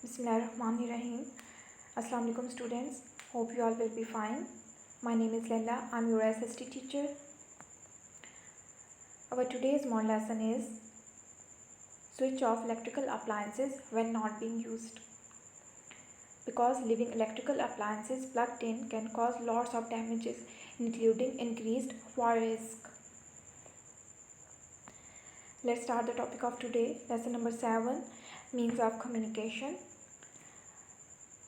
Bismillahirrahmanirrahim. Assalamu alaikum students. Hope you all will be fine. My name is Laila. I'm your SST teacher. Our today's model lesson is switch off electrical appliances when not being used. Because leaving electrical appliances plugged in can cause lots of damages, including increased fire risk. Let's start the topic of today. Lesson number 7, means of communication.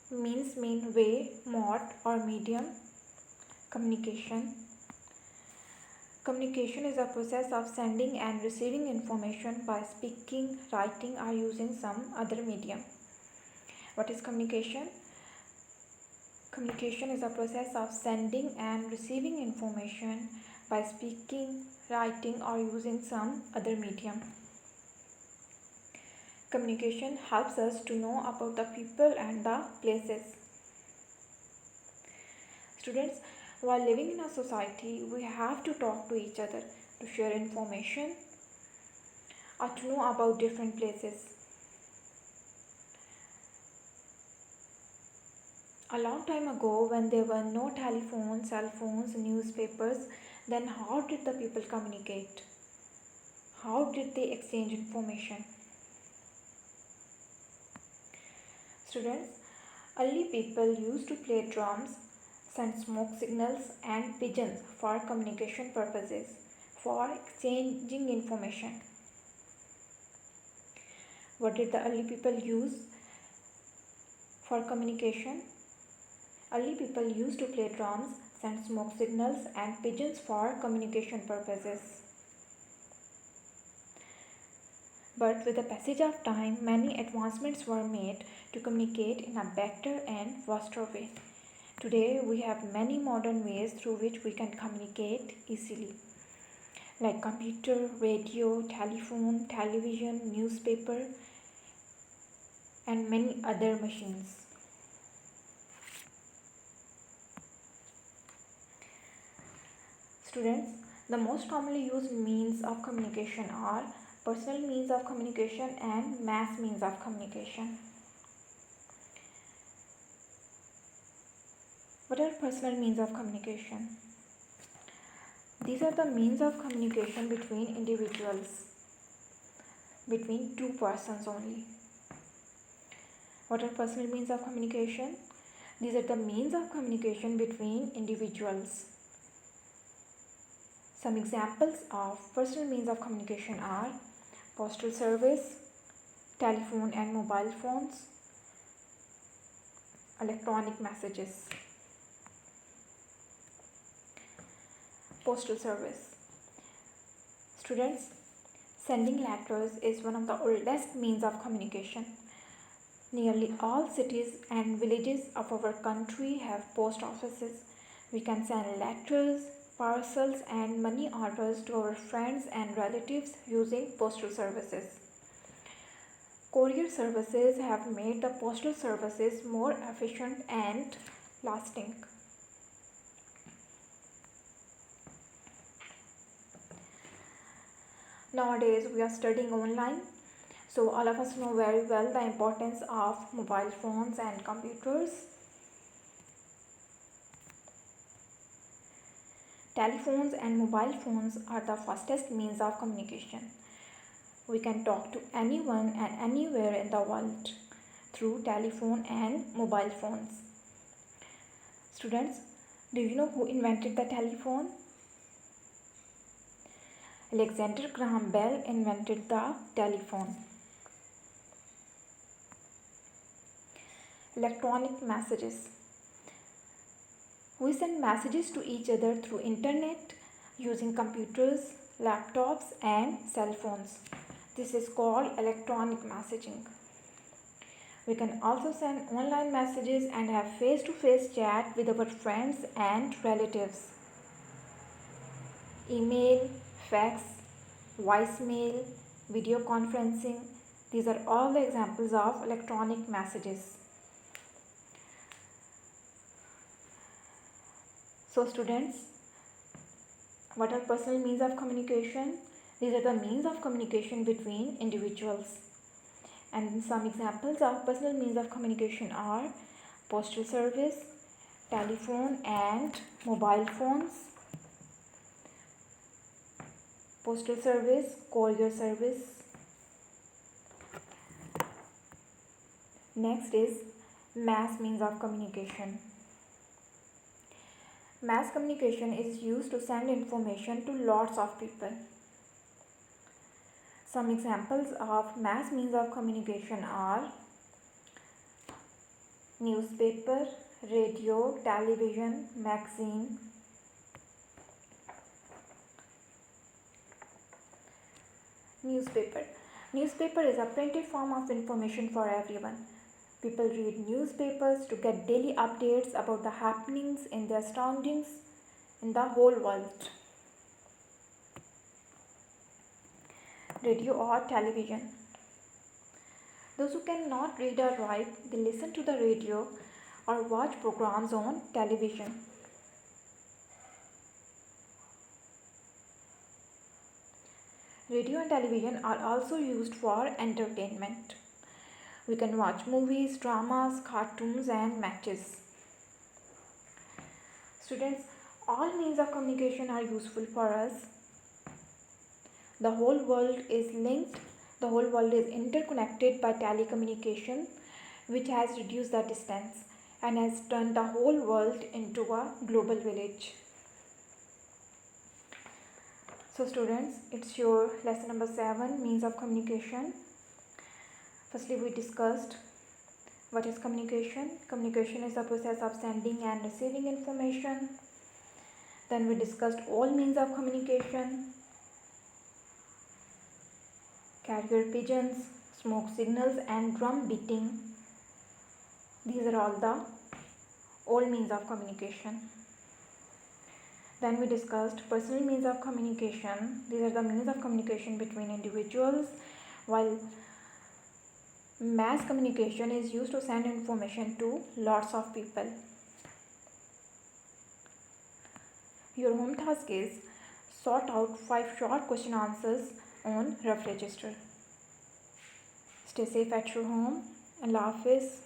Means mean way, mode or medium. Communication. Communication is a process of sending and receiving information by speaking, writing or using some other medium. What is communication? Communication is a process of sending and receiving information by speaking, writing or using some other medium. Communication helps us to know about the people and the places. Students, while living in a society, we have to talk to each other to share information or to know about different places. A long time ago, when there were no telephones, cell phones, newspapers, then how did the people communicate? How did they exchange information? Students, early people used to play drums, send smoke signals and pigeons for communication purposes, for exchanging information. What did the early people use for communication? Early people used to play drums, send smoke signals and pigeons for communication purposes. But with the passage of time, many advancements were made to communicate in a better and faster way. Today, we have many modern ways through which we can communicate easily, like computer, radio, telephone, television, newspaper, and many other machines. Students, the most commonly used means of communication are personal means of communication and mass means of communication. What are personal means of communication? These are the means of communication between individuals, between two persons only. What are personal means of communication? These are the means of communication between individuals. Some examples of personal means of communication are postal service, telephone and mobile phones, electronic messages. Postal service. Students, sending letters is one of the oldest means of communication. Nearly all cities and villages of our country have post offices. We can send letters, parcels and money orders to our friends and relatives using postal services. Courier services have made the postal services more efficient and lasting. Nowadays, we are studying online, so all of us know very well the importance of mobile phones and computers. Telephones and mobile phones are the fastest means of communication. We can talk to anyone and anywhere in the world through telephone and mobile phones. Students, do you know who invented the telephone? Alexander Graham Bell invented the telephone. Electronic messages. We send messages to each other through internet using computers, laptops and cell phones. This is called electronic messaging. We can also send online messages and have face-to-face chat with our friends and relatives. Email, fax, voicemail, video conferencing, these are all the examples of electronic messages. So students, what are personal means of communication? These are the means of communication between individuals. And some examples of personal means of communication are postal service, telephone and mobile phones, postal service, courier service. Next is mass means of communication. Mass communication is used to send information to lots of people. Some examples of mass means of communication are newspaper, radio, television, magazine. Newspaper. Newspaper is a printed form of information for everyone. People read newspapers to get daily updates about the happenings in their surroundings in the whole world. Radio or television. Those who cannot read or write, they listen to the radio or watch programs on television. Radio and television are also used for entertainment. We can watch movies, dramas, cartoons and matches. Students, all means of communication are useful for us. The whole world is linked, the whole world is interconnected by telecommunication, which has reduced the distance and has turned the whole world into a global village. So students, it's your lesson number 7, means of communication. Firstly, we discussed what is communication. Communication is the process of sending and receiving information. Then we discussed all means of communication. Carrier pigeons, smoke signals and drum beating. These are all means of communication. Then we discussed personal means of communication. These are the means of communication between individuals, while mass communication is used to send information to lots of people. Your home task is sort out 5 short question answers on rough register. Stay safe at your home. Allah Hafiz.